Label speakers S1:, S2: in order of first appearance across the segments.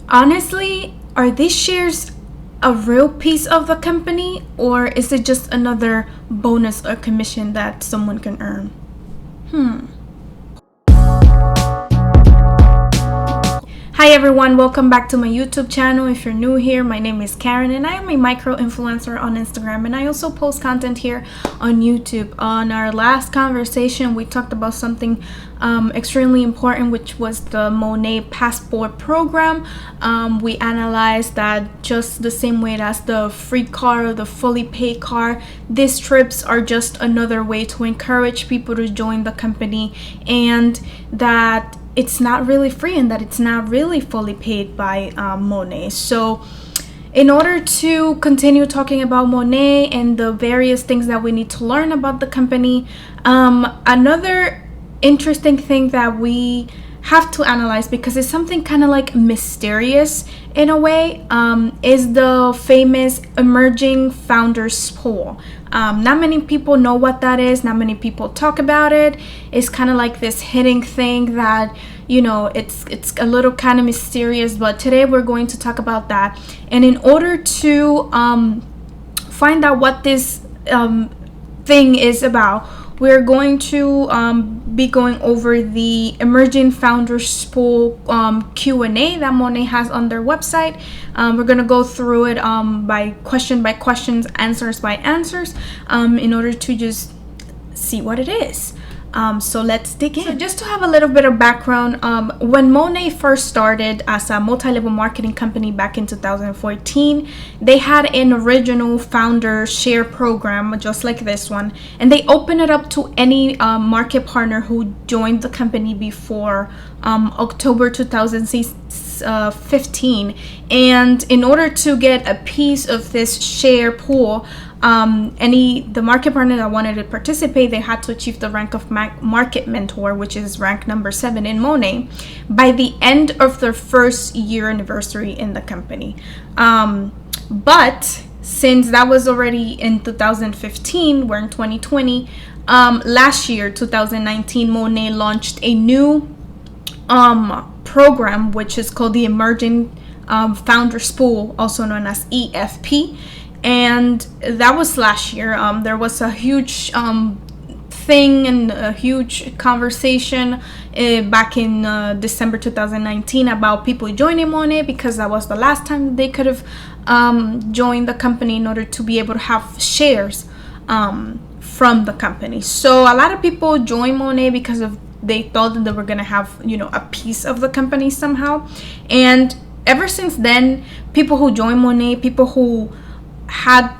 S1: Honestly, are these shares a real piece of the company, or is it just another bonus or commission that someone can earn? Hi everyone, welcome back to my YouTube channel. If you're new here, my name is Karen and I am a micro influencer on Instagram, and I also post content here on YouTube. On our last conversation, we talked about something extremely important, which was the Monat Passport program. We analyzed that just the same way as the free car or the fully paid car, these trips are just another way to encourage people to join the company, and that it's not really free and that it's not really fully paid by Monat. So in order to continue talking about Monat and the various things that we need to learn about the company, another interesting thing that we have to analyze, because it's something kind of like mysterious in a way, is the famous Emerging Founders Pool. Not many people know what that is. Not many people talk about it. It's kind of like this hidden thing that, you know, it's a little kind of mysterious, but today we're going to talk about that. And in order to find out what this thing is about, we're going to be going over the Emerging Founders Pool Q&A that Monat has on their website. We're going to go through it by questions, answers by answers, in order to just see what it is. So let's dig in. So just to have a little bit of background, when Monat first started as a multi-level marketing company back in 2014, they had an original founder share program just like this one, and they opened it up to any market partner who joined the company before October 2015. And in order to get a piece of this share pool, the market partner that wanted to participate, they had to achieve the rank of market mentor, which is rank number 7 in Monat, by the end of their first year anniversary in the company. But since that was already in 2015, we're in 2020, last year, 2019, Monat launched a new program, which is called the Emerging Founders Pool, also known as EFP. And that was last year. There was a huge thing and a huge conversation back in December 2019 about people joining Monat, because that was the last time they could have joined the company in order to be able to have shares from the company. So a lot of people joined Monat because they thought that they were going to have, you know, a piece of the company somehow. And ever since then, people who joined Monat, people who had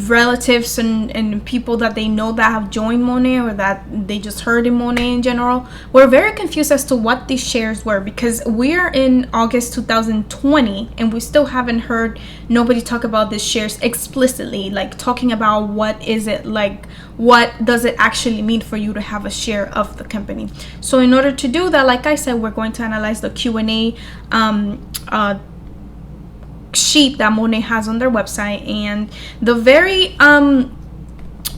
S1: relatives and people that they know that have joined Monat, or that they just heard in Monat in general, were very confused as to what these shares were, because we're in August 2020 and we still haven't heard nobody talk about these shares explicitly, like talking about what is it, like what does it actually mean for you to have a share of the company. So in order to do that, like I said, we're going to analyze the Q&A sheet that Monat has on their website. And the very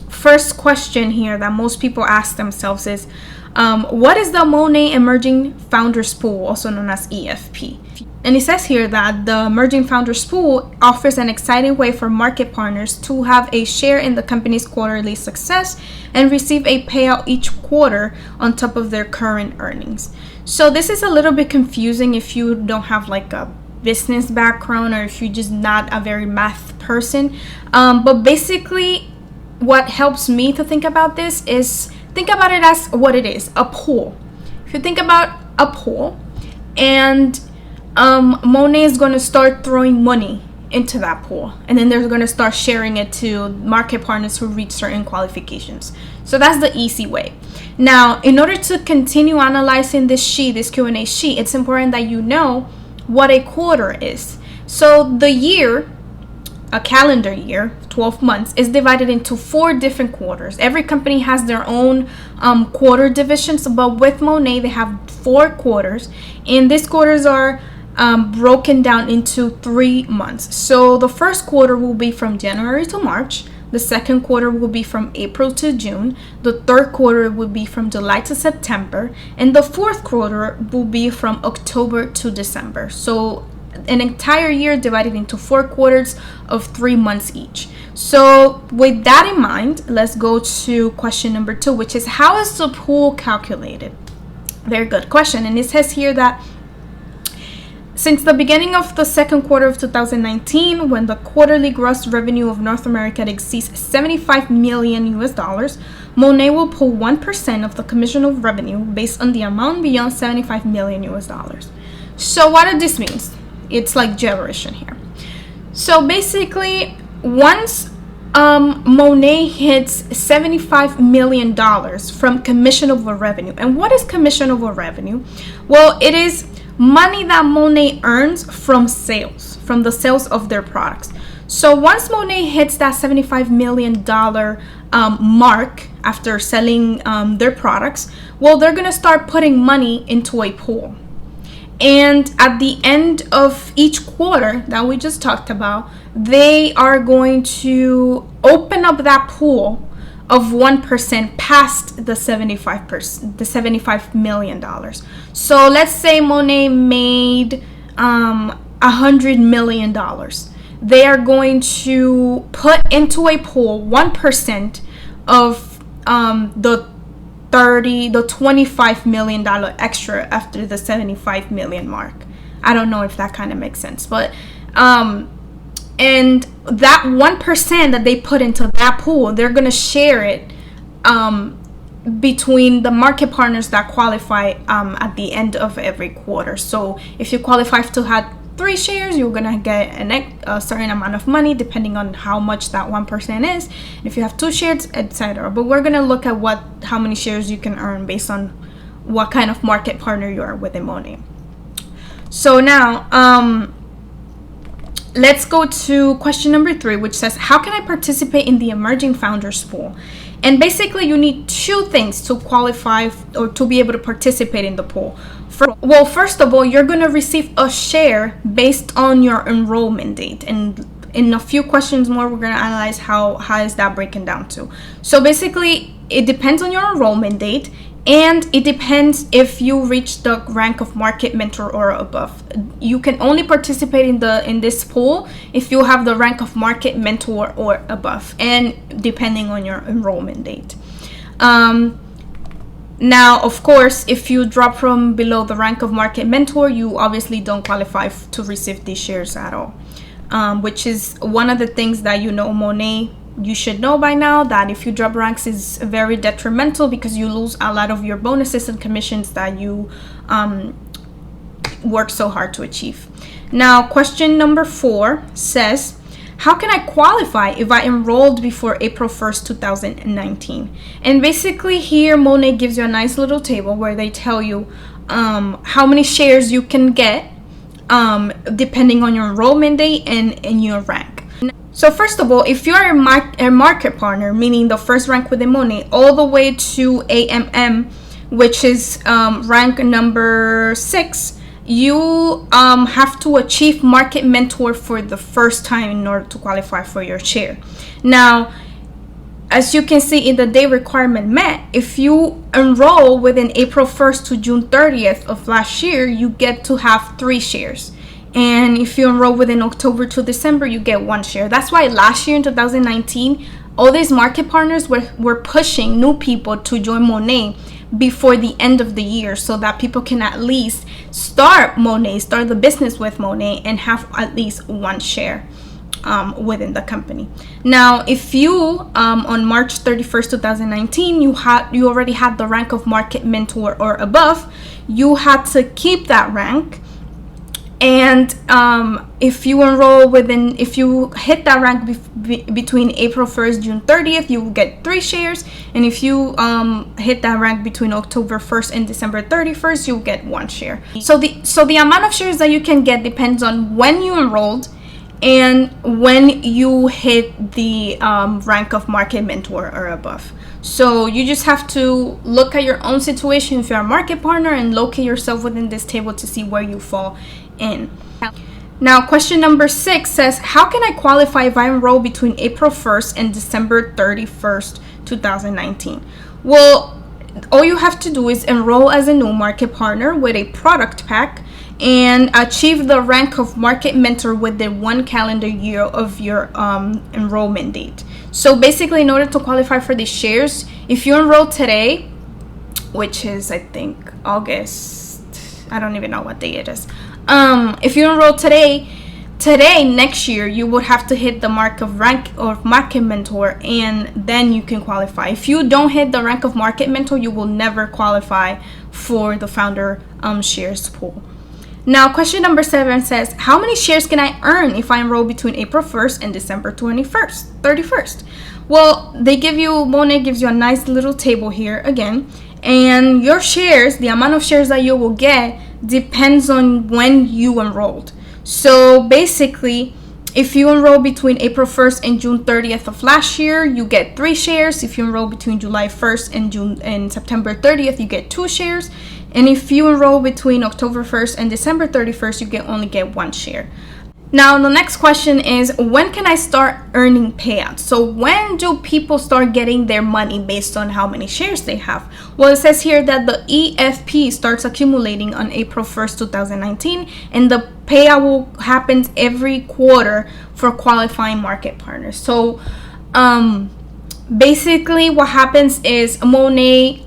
S1: first question here that most people ask themselves is, what is the Monat Emerging Founders Pool, also known as EFP? And it says here that the Emerging Founders Pool offers an exciting way for market partners to have a share in the company's quarterly success and receive a payout each quarter on top of their current earnings. So this is a little bit confusing if you don't have like a business background, or if you're just not a very math person, but basically what helps me to think about this is think about it as what it is, a pool. If you think about a pool, and Monat is going to start throwing money into that pool, and then they're going to start sharing it to market partners who reach certain qualifications. So that's the easy way. Now, in order to continue analyzing this Q&A sheet, it's important that you know what a quarter is. So the year, a calendar year, 12 months, is divided into 4 different quarters. Every company has their own quarter divisions, but with Monat they have 4 quarters, and these quarters are broken down into 3 months. So the first quarter will be from January to March. The second quarter will be from April to June. The third quarter will be from July to September. And the fourth quarter will be from October to December. So an entire year divided into 4 quarters of 3 months each. So with that in mind, let's go to question number 2, which is, how is the pool calculated? Very good question. And it says here that since the beginning of the second quarter of 2019, when the quarterly gross revenue of North America exceeds $75 million US, Monat will pull 1% of the commission of revenue based on the amount beyond $75 million US. So what does this mean? It's like gibberish in here. So basically, once Monat hits $75 million from commissionable revenue. And what is commissionable revenue? Well, it is money that Monat earns from sales, from the sales of their products. So once Monat hits that $75 million mark after selling their products, well, they're going to start putting money into a pool. And at the end of each quarter that we just talked about, they are going to open up that pool of 1% past the $75 million. So let's say Monat made $100 million. They are going to put into a pool 1% of the $25 million extra after the 75 million mark. I don't know if that kind of makes sense, but and that 1% that they put into that pool, they're gonna share it between the market partners that qualify at the end of every quarter. So if you qualify to have 3 shares, you're gonna get a certain amount of money depending on how much that 1% is. If you have 2 shares, etc. But we're gonna look at how many shares you can earn based on what kind of market partner you are within Monat. So now let's go to question number 3, which says, how can I participate in the Emerging Founders Pool? And basically, you need 2 things to qualify or to be able to participate in the pool. Well, first of all, you're going to receive a share based on your enrollment date. And in a few questions more, we're going to analyze how is that breaking down to. So basically, it depends on your enrollment date. And it depends if you reach the rank of market mentor or above. You can only participate in this pool if you have the rank of market mentor or above, and depending on your enrollment date. Now, of course, if you drop from below the rank of market mentor, you obviously don't qualify to receive these shares at all, which is one of the things that Monat, you should know by now, that if you drop ranks is very detrimental because you lose a lot of your bonuses and commissions that you work so hard to achieve. Now, question number 4 says, how can I qualify if I enrolled before April 1st, 2019? And basically here, Monat gives you a nice little table where they tell you how many shares you can get depending on your enrollment date and your rank. So first of all, if you're a market partner, meaning the first rank within Monat, all the way to AMM, which is rank number 6, you have to achieve market mentor for the first time in order to qualify for your share. Now, as you can see in the day requirement met, if you enroll within April 1st to June 30th of last year, you get to have 3 shares. And if you enroll within October to December, you get 1 share. That's why last year in 2019, all these market partners were pushing new people to join Monat before the end of the year, so that people can at least start the business with Monat and have at least 1 share within the company. Now, if you on March 31st, 2019, you already had the rank of market mentor or above, you had to keep that rank. And if you hit that rank between April 1st, June 30th, you will get 3 shares. And if you hit that rank between October 1st and December 31st, you'll get 1 share. So the amount of shares that you can get depends on when you enrolled and when you hit the rank of market mentor or above. So you just have to look at your own situation if you're a market partner and locate yourself within this table to see where you fall in. Now, question number 6 says, how can I qualify if I enroll between April 1st and December 31st, 2019? Well, all you have to do is enroll as a new market partner with a product pack, and achieve the rank of market mentor within 1 calendar year of your enrollment date. So basically, in order to qualify for these shares, if you enroll today, which is I think August, I don't even know what day it is. If you enroll today, next year you would have to hit the mark of rank of market mentor, and then you can qualify. If you don't hit the rank of market mentor, you will never qualify for the founder shares pool. Now, question number 7 says, how many shares can I earn if I enroll between April 1st and December 31st? Well, Monat gives you a nice little table here again, and your shares, the amount of shares that you will get, depends on when you enrolled. So basically, if you enroll between April 1st and June 30th of last year, you get 3 shares. If you enroll between July 1st and September 30th, you get 2 shares. And if you enroll between October 1st and December 31st, you only get 1 share. Now, the next question is, when can I start earning payouts? So when do people start getting their money based on how many shares they have? Well, it says here that the EFP starts accumulating on April 1st, 2019, and the payout happens every quarter for qualifying market partners. So basically what happens is Monat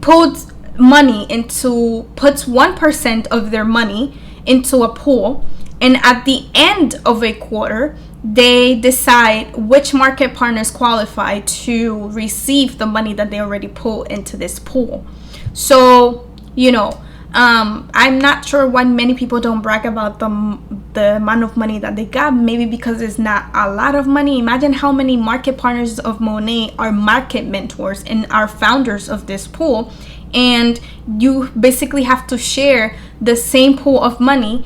S1: puts 1% of their money into a pool, and at the end of a quarter, they decide which market partners qualify to receive the money that they already put into this pool. So, I'm not sure why many people don't brag about the amount of money that they got. Maybe because it's not a lot of money. Imagine how many market partners of Monat are market mentors and are founders of this pool. And you basically have to share the same pool of money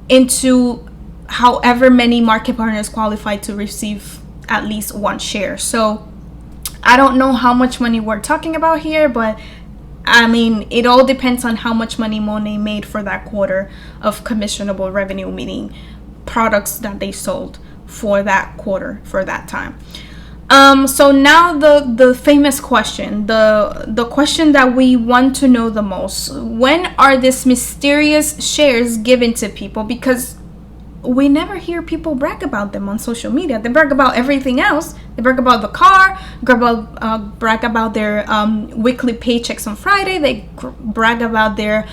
S1: into however many market partners qualify to receive at least 1 share. So I don't know how much money we're talking about here, but I mean, it all depends on how much money Monat made for that quarter of commissionable revenue, meaning products that they sold for that quarter, for that time. So now the famous question, the question that we want to know the most: when are these mysterious shares given to people? Because we never hear people brag about them on social media. They brag about everything else. They brag about the car, brag about their weekly paychecks on Friday. They brag about their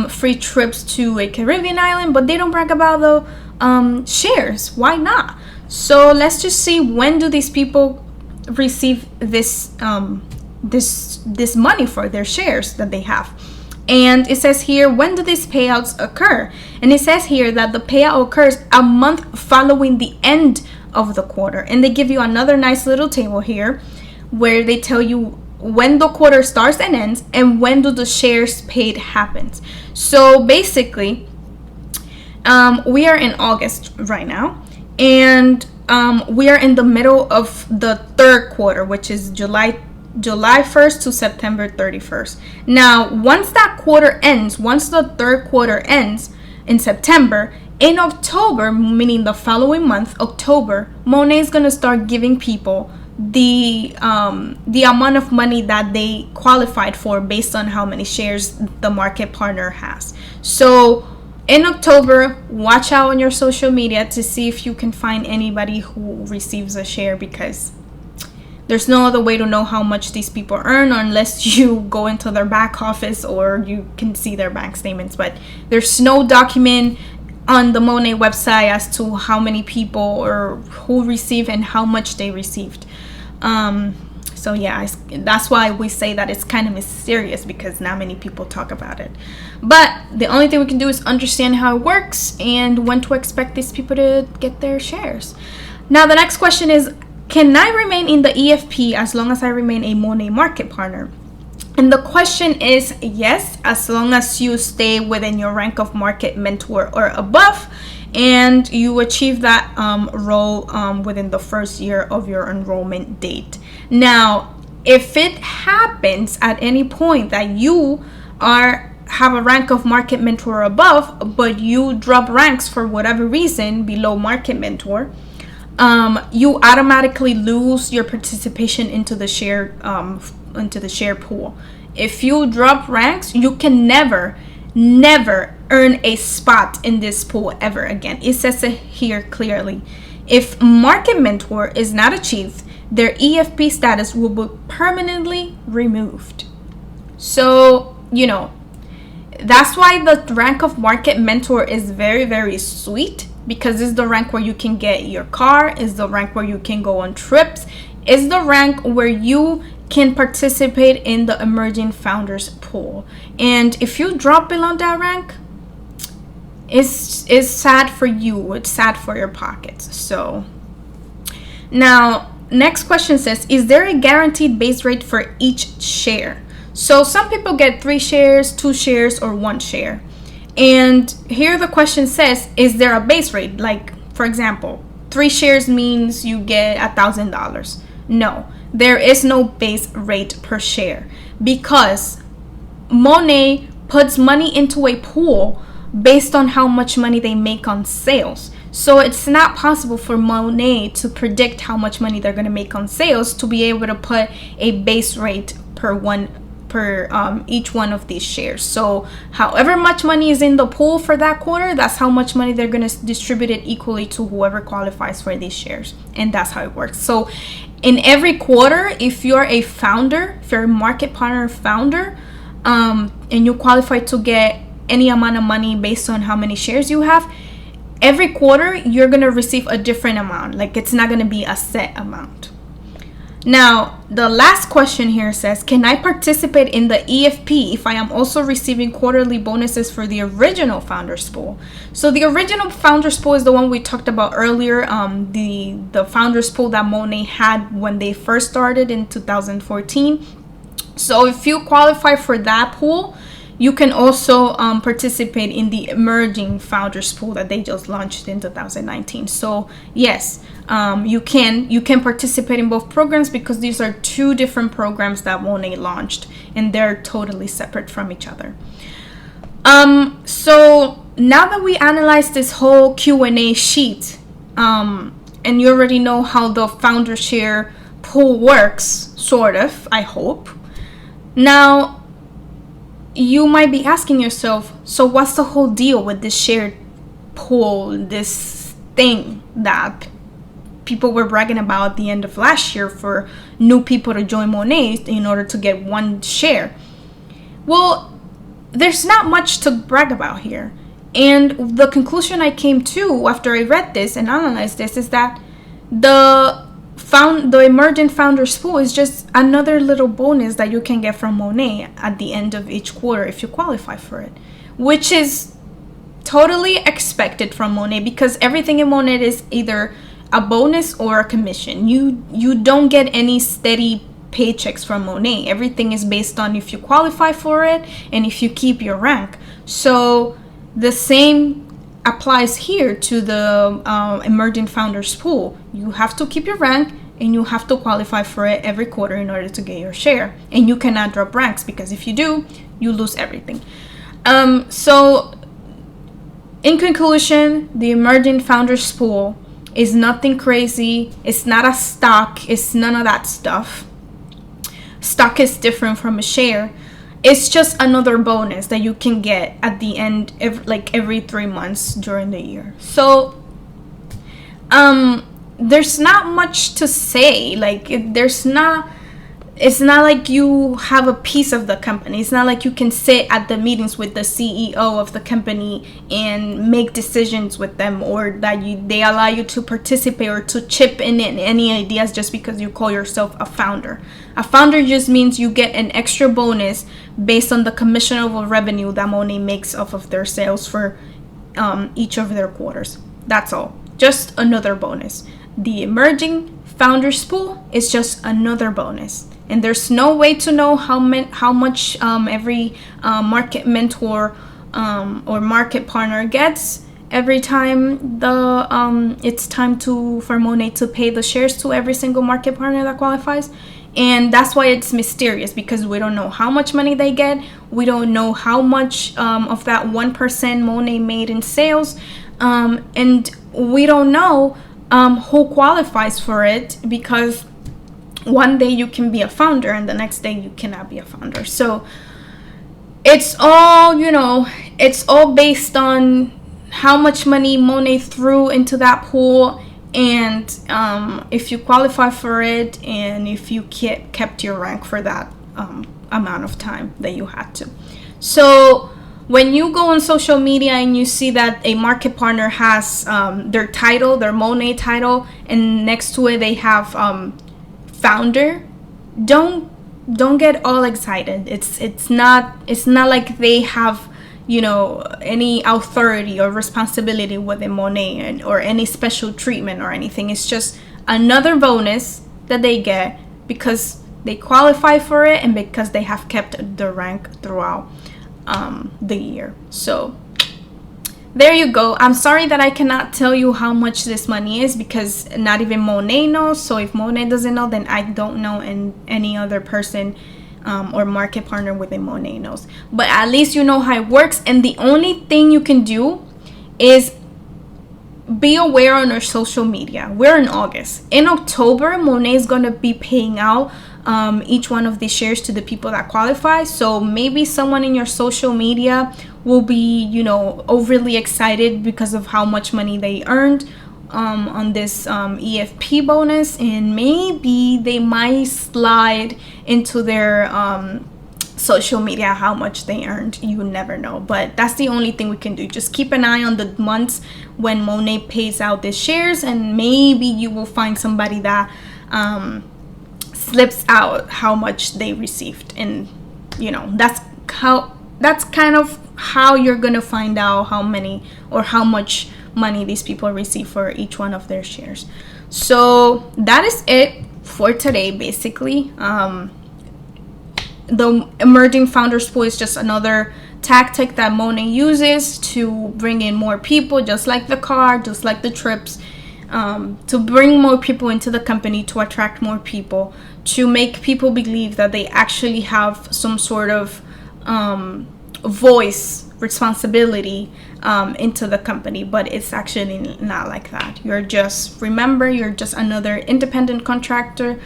S1: free trips to a Caribbean island, but they don't brag about the shares. Why not? So let's just see, when do these people receive this money for their shares that they have? And it says here, when do these payouts occur? And it says here that the payout occurs a month following the end of the quarter. And they give you another nice little table here where they tell you when the quarter starts and ends and when do the shares paid happens. So basically, we are in August right now, and we are in the middle of the 3rd quarter, which is July 1st to September 31st. Now, once that quarter ends, once the 3rd quarter ends in September, in October, meaning the following month, October, Monat is going to start giving people the amount of money that they qualified for based on how many shares the market partner has. So in October, watch out on your social media to see if you can find anybody who receives a share, because there's no other way to know how much these people earn unless you go into their back office or you can see their bank statements. But there's no document on the Monat website as to how many people or who received and how much they received. So yeah, that's why we say that it's kind of mysterious, because not many people talk about it. But the only thing we can do is understand how it works and when to expect these people to get their shares. Now, the next question is, can I remain in the EFP as long as I remain a Monat market partner? And the question is yes, as long as you stay within your rank of market mentor or above, and you achieve that role within the 1st year of your enrollment date. Now, if it happens at any point that you have a rank of market mentor or above, but you drop ranks for whatever reason below market mentor, you automatically lose your participation into the share pool. If you drop ranks, you can never never earn a spot in this pool ever again. It says it here clearly. If Market Mentor is not achieved, their EFP status will be permanently removed. So, that's why the rank of Market Mentor is very, very sweet, because it's the rank where you can get your car, it's the rank where you can go on trips, it's the rank where you can participate in the Emerging Founders Pool. And if you drop below that rank, it's sad for you, it's sad for your pockets. So now, next question says, is there a guaranteed base rate for each share? So some people get 3 shares, 2 shares, or 1 share. And here the question says, is there a base rate? Like, for example, 3 shares means you get $1,000. No, there is no base rate per share, because Monat puts money into a pool based on how much money they make on sales. So it's not possible for Monat to predict how much money they're going to make on sales to be able to put a base rate per each one of these shares. So however much money is in the pool for that quarter, that's how much money they're going to distribute it equally to whoever qualifies for these shares. And that's how it works. So in every quarter, if you're a founder, if you're a market partner founder, and you qualify to get any amount of money based on how many shares you have, every quarter you're going to receive a different amount. Like, it's not going to be a set amount. Now, the last question here says, can I participate in the EFP if I am also receiving quarterly bonuses for the original Founders Pool? So the original Founders Pool is the one we talked about earlier, the Founders Pool that Monat had when they first started in 2014. So if you qualify for that pool, you can also participate in the Emerging Founders Pool that they just launched in 2019. So yes, you can participate in both programs, because these are 2 different programs that Monat launched, and they're totally separate from each other. So now that we analyzed this whole Q&A sheet, and you already know how the Founder Share Pool works, sort of, I hope. Now, you might be asking yourself, so what's the whole deal with this shared pool, this thing that people were bragging about at the end of last year for new people to join Monat in order to get 1 share? Well, there's not much to brag about here. And the conclusion I came to after I read this and analyzed this is that the Emerging Founders Pool is just another little bonus that you can get from Monat at the end of each quarter if you qualify for it, which is totally expected from Monat, because everything in Monat is either a bonus or a commission. You don't get any steady paychecks from Monat. Everything is based on if you qualify for it and if you keep your rank. So the same applies here to the Emerging Founders Pool. You have to keep your rank and you have to qualify for it every quarter in order to get your share. And you cannot drop ranks, because if you do, you lose everything. So in conclusion, the Emerging Founders Pool is nothing crazy. It's not a stock. It's none of that stuff. Stock is different from a share. It's just another bonus that you can get at the end, every 3 months during the year. So there's not much to say. It's not like you have a piece of the company. It's not like you can sit at the meetings with the CEO of the company and make decisions with them, or that they allow you to participate or to chip in any ideas just because you call yourself a founder. A founder just means you get an extra bonus based on the commissionable revenue that Monat makes off of their sales for each of their quarters. That's all. Just another bonus. The Emerging Founders Pool is just another bonus. And there's no way to know how much every market mentor or market partner gets every time it's time for Monat to pay the shares to every single market partner that qualifies. And that's why it's mysterious, because we don't know how much money they get. We don't know how much of that 1% Monat made in sales. And we don't know who qualifies for it, because one day you can be a founder and the next day you cannot be a founder. So it's all, you know, it's all based on how much money Monat threw into that pool, and if you qualify for it, and if you kept your rank for that amount of time that you had to. So when you go on social media and you see that a market partner has their title, their Monat title, and next to it they have founder, don't get all excited. It's not like they have, you know, any authority or responsibility with the Monat or any special treatment or anything. It's just another bonus that they get because they qualify for it and because they have kept the rank throughout the year. So there you go. I'm sorry that I cannot tell you how much this money is because not even Monat knows. So if Monat doesn't know, then I don't know, and any other person or market partner within Monat knows. But at least you know how it works. And the only thing you can do is be aware on our social media. We're in August. In October, Monat is going to be paying out each one of these shares to the people that qualify. So maybe someone in your social media will be, you know, overly excited because of how much money they earned on this EFP bonus, and maybe they might slide into their social media how much they earned. You never know, but that's the only thing we can do. Just keep an eye on the months when Monat pays out the shares, and maybe you will find somebody that slips out how much they received. And you know, that's kind of how you're gonna find out how many or how much money these people receive for each one of their shares. So that is it for today. Basically, the Emerging Founders Pool is just another tactic that Monat uses to bring in more people, just like the car, just like the trips, to bring more people into the company, to attract more people, to make people believe that they actually have some sort of voice, responsibility into the company. But it's actually not like that. You're just another independent contractor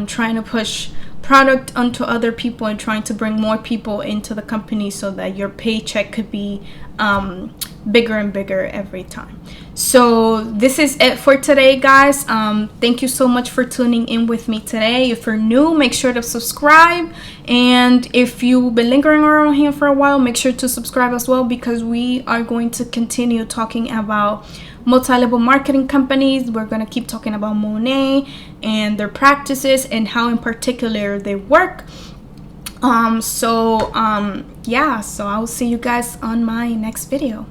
S1: trying to push product onto other people and trying to bring more people into the company so that your paycheck could be bigger and bigger every time. So this is it for today, guys. Thank you so much for tuning in with me today. If you're new, make sure to subscribe, and if you've been lingering around here for a while, make sure to subscribe as well, because we are going to continue talking about multi-level marketing companies. We're going to keep talking about Monat and their practices and how in particular they work. So I will see you guys on my next video.